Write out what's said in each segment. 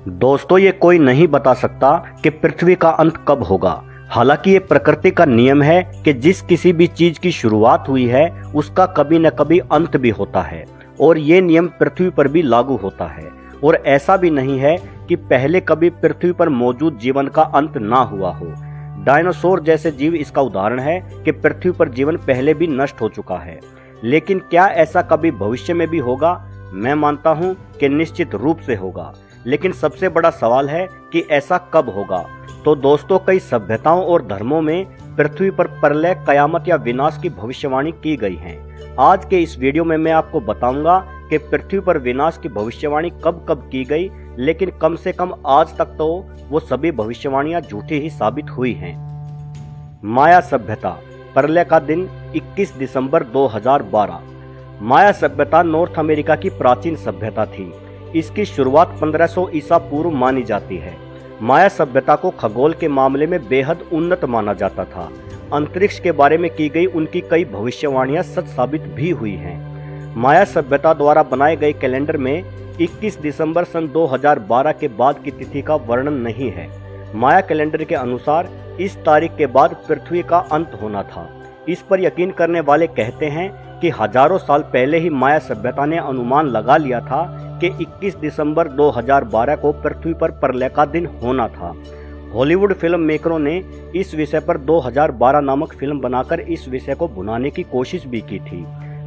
दोस्तों, ये कोई नहीं बता सकता कि पृथ्वी का अंत कब होगा। हालांकि ये प्रकृति का नियम है कि जिस किसी भी चीज की शुरुआत हुई है उसका कभी न कभी अंत भी होता है, और ये नियम पृथ्वी पर भी लागू होता है। और ऐसा भी नहीं है कि पहले कभी पृथ्वी पर मौजूद जीवन का अंत ना हुआ हो। डायनासोर जैसे जीव इसका उदाहरण है कि पृथ्वी पर जीवन पहले भी नष्ट हो चुका है। लेकिन क्या ऐसा कभी भविष्य में भी होगा? मैं मानता हूं कि निश्चित रूप से होगा। लेकिन सबसे बड़ा सवाल है कि ऐसा कब होगा। तो दोस्तों, कई सभ्यताओं और धर्मों में पृथ्वी पर प्रलय, कयामत या विनाश की भविष्यवाणी की गई है। आज के इस वीडियो में मैं आपको बताऊंगा कि पृथ्वी पर विनाश की भविष्यवाणी कब कब की गई, लेकिन कम से कम आज तक तो वो सभी भविष्यवाणियां झूठी ही साबित हुई हैं। माया सभ्यता, प्रलय का दिन 21 दिसंबर 2012। माया सभ्यता नॉर्थ अमेरिका की प्राचीन सभ्यता थी। इसकी शुरुआत 1500 ईसा पूर्व मानी जाती है। माया सभ्यता को खगोल के मामले में बेहद उन्नत माना जाता था। अंतरिक्ष के बारे में की गई उनकी कई भविष्यवाणियां सच साबित भी हुई हैं। माया सभ्यता द्वारा बनाए गए कैलेंडर में 21 दिसंबर सन 2012 के बाद की तिथि का वर्णन नहीं है। माया कैलेंडर के अनुसार इस तारीख के बाद पृथ्वी का अंत होना था। इस पर यकीन करने वाले कहते हैं कि हजारों साल पहले ही माया सभ्यता ने अनुमान लगा लिया था कि 21 दिसंबर 2012 को पृथ्वी पर प्रलय का दिन होना था। हॉलीवुड फिल्म मेकरों ने इस विषय पर 2012 नामक फिल्म बनाकर इस विषय को भुनाने की कोशिश भी की थी।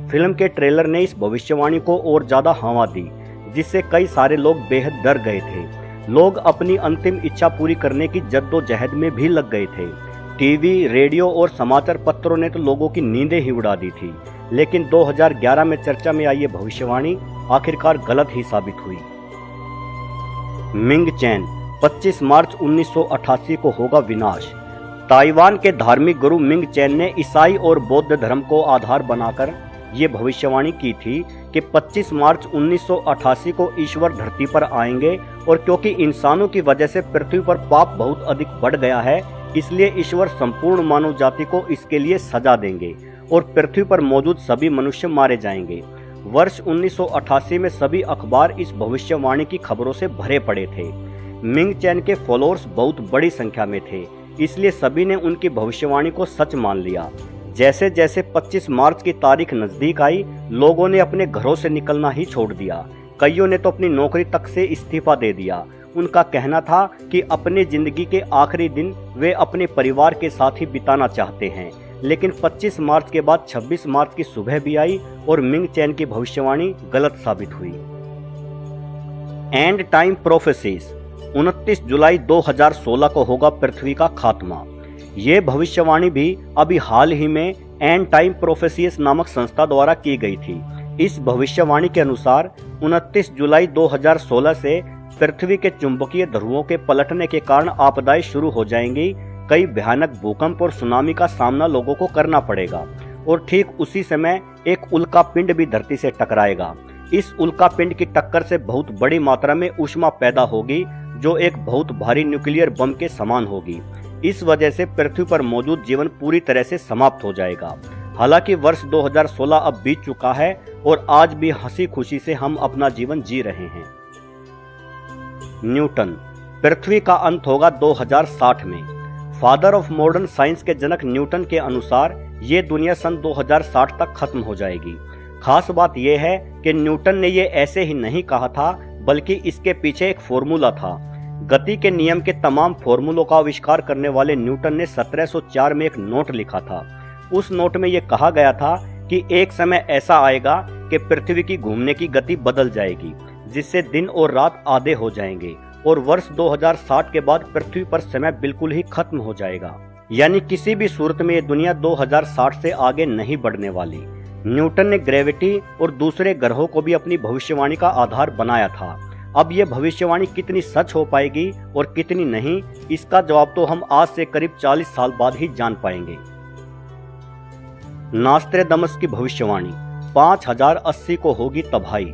फिल्म के ट्रेलर ने इस भविष्यवाणी को और ज्यादा हवा दी, जिससे कई सारे लोग बेहद डर गए थे। लोग अपनी अंतिम इच्छा पूरी करने की जद्दोजहद में भी लग गए थे। टीवी, रेडियो और समाचार पत्रों ने तो लोगों की नींदें ही उड़ा दी थी। लेकिन 2011 में चर्चा में आई ये भविष्यवाणी आखिरकार गलत ही साबित हुई। मिंग चैन, 25 मार्च 1988 को होगा विनाश। ताइवान के धार्मिक गुरु मिंग चैन ने ईसाई और बौद्ध धर्म को आधार बनाकर ये भविष्यवाणी की थी कि 25 मार्च 1988 को ईश्वर धरती पर आएंगे, और क्योंकि इंसानों की वजह से पृथ्वी पर पाप बहुत अधिक बढ़ गया है, इसलिए ईश्वर संपूर्ण मानव जाति को इसके लिए सजा देंगे और पृथ्वी पर मौजूद सभी मनुष्य मारे जाएंगे। वर्ष 1988 में सभी अखबार इस भविष्यवाणी की खबरों से भरे पड़े थे। मिंग चैन के फॉलोअर्स बहुत बड़ी संख्या में थे, इसलिए सभी ने उनकी भविष्यवाणी को सच मान लिया। जैसे जैसे 25 मार्च की तारीख नजदीक आई, लोगों ने अपने घरों से निकलना ही छोड़ दिया। कईयों ने तो अपनी नौकरी तक से इस्तीफा दे दिया। उनका कहना था कि अपनी जिंदगी के आखिरी दिन वे अपने परिवार के साथ ही बिताना चाहते हैं। लेकिन 25 मार्च के बाद 26 मार्च की सुबह भी आई और मिंग चैन की भविष्यवाणी गलत साबित हुई। एंड टाइम प्रोफेसीज, 29 जुलाई 2016 को होगा पृथ्वी का खात्मा। ये भविष्यवाणी भी अभी हाल ही में एंड टाइम प्रोफेसीज नामक संस्था द्वारा की गई थी। इस भविष्यवाणी के अनुसार 29 जुलाई 2016 से पृथ्वी के चुंबकीय ध्रुवों के पलटने के कारण आपदाएं शुरू हो जाएंगी। कई भयानक भूकंप और सुनामी का सामना लोगों को करना पड़ेगा, और ठीक उसी समय एक उल्का पिंड भी धरती से टकराएगा। इस उल्का पिंड की टक्कर से बहुत बड़ी मात्रा में ऊष्मा पैदा होगी, जो एक बहुत भारी न्यूक्लियर बम के समान होगी। इस वजह से पृथ्वी पर मौजूद जीवन पूरी तरह से समाप्त हो जाएगा। हालांकि वर्ष 2016 अब बीत चुका है और आज भी हंसी खुशी से हम अपना जीवन जी रहे हैं। न्यूटन, पृथ्वी का अंत होगा 2060 में। फादर ऑफ मॉडर्न साइंस के जनक न्यूटन के अनुसार ये दुनिया सन 2060 तक खत्म हो जाएगी। खास बात यह है कि न्यूटन ने ये ऐसे ही नहीं कहा था, बल्कि इसके पीछे एक फॉर्मूला था। गति के नियम के तमाम फॉर्मूलों का आविष्कार करने वाले न्यूटन ने 1704 में एक नोट लिखा था। उस नोट में यह कहा गया था कि एक समय ऐसा आएगा कि पृथ्वी की घूमने की गति बदल जाएगी, जिससे दिन और रात आधे हो जाएंगे, और वर्ष 2060 के बाद पृथ्वी पर समय बिल्कुल ही खत्म हो जाएगा। यानी किसी भी सूरत में ये दुनिया 2060 से आगे नहीं बढ़ने वाली। न्यूटन ने ग्रेविटी और दूसरे ग्रहों को भी अपनी भविष्यवाणी का आधार बनाया था। अब यह भविष्यवाणी कितनी सच हो पाएगी और कितनी नहीं, इसका जवाब तो हम आज से करीब 40 साल बाद ही जान पाएंगे। नास्ट्रेदमस की भविष्यवाणी, 5080 को होगी तबाही।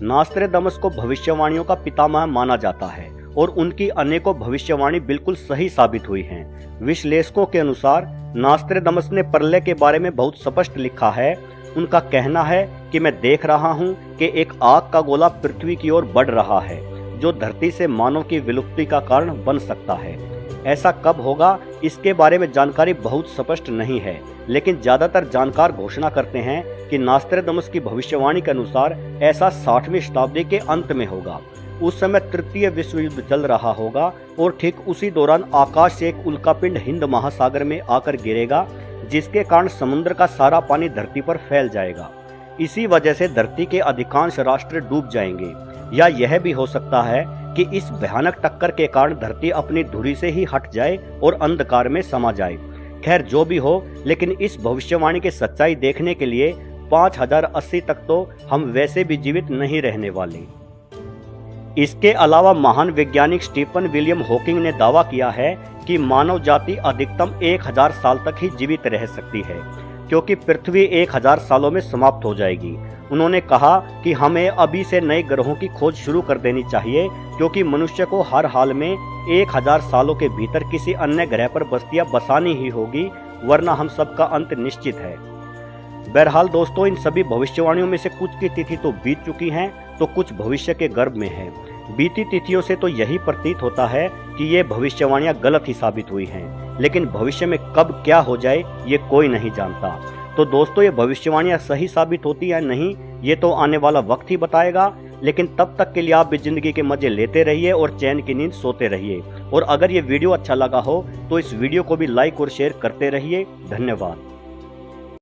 नास्ट्रेदमस को भविष्यवाणियों का पितामह माना जाता है और उनकी अनेकों भविष्यवाणी बिल्कुल सही साबित हुई हैं। विश्लेषकों के अनुसार नास्ट्रेदमस ने प्रलय के बारे में बहुत स्पष्ट लिखा है। उनका कहना है कि मैं देख रहा हूं कि एक आग का गोला पृथ्वी की ओर बढ़ रहा है। जो धरती से मानव की विलुप्ति का कारण बन सकता है। ऐसा कब होगा इसके बारे में जानकारी बहुत स्पष्ट नहीं है, लेकिन ज्यादातर जानकार घोषणा करते हैं कि नास्ट्रेडमस की भविष्यवाणी के अनुसार ऐसा 60वीं शताब्दी के अंत में होगा। उस समय तृतीय विश्व युद्ध चल रहा होगा और ठीक उसी दौरान आकाश से एक उल्कापिंड हिंद महासागर में आकर गिरेगा, जिसके कारण समुद्र का सारा पानी धरती पर फैल जाएगा। इसी वजह से धरती के अधिकांश राष्ट्र डूब जाएंगे, या यह भी हो सकता है कि इस भयानक टक्कर के कारण धरती अपनी धुरी से ही हट जाए और अंधकार में समा जाए। खैर जो भी हो, लेकिन इस भविष्यवाणी की सच्चाई देखने के लिए 5080 तक तो हम वैसे भी जीवित नहीं रहने वाले। इसके अलावा महान वैज्ञानिक स्टीफन विलियम हॉकिंग ने दावा किया है कि मानव जाति अधिकतम 1000 साल तक ही जीवित रह सकती है, क्योंकि पृथ्वी 1000 सालों में समाप्त हो जाएगी। उन्होंने कहा कि हमें अभी से नए ग्रहों की खोज शुरू कर देनी चाहिए, क्योंकि मनुष्य को हर हाल में 1000 सालों के भीतर किसी अन्य ग्रह पर बस्तियां बसानी ही होगी, वरना हम सबका अंत निश्चित है। बहरहाल दोस्तों, इन सभी भविष्यवाणियों में से कुछ की तिथि तो बीत चुकी हैं, तो कुछ भविष्य के गर्भ में है। बीती तिथियों से तो यही प्रतीत होता है कि ये भविष्यवाणियां गलत ही साबित हुई हैं, लेकिन भविष्य में कब क्या हो जाए ये कोई नहीं जानता। तो दोस्तों, ये भविष्यवाणियां सही साबित होती है नहीं, ये तो आने वाला वक्त ही बताएगा। लेकिन तब तक के लिए आप भी जिंदगी के मजे लेते रहिए और चैन की नींद सोते रहिए। और अगर ये वीडियो अच्छा लगा हो तो इस वीडियो को भी लाइक और शेयर करते रहिए। धन्यवाद।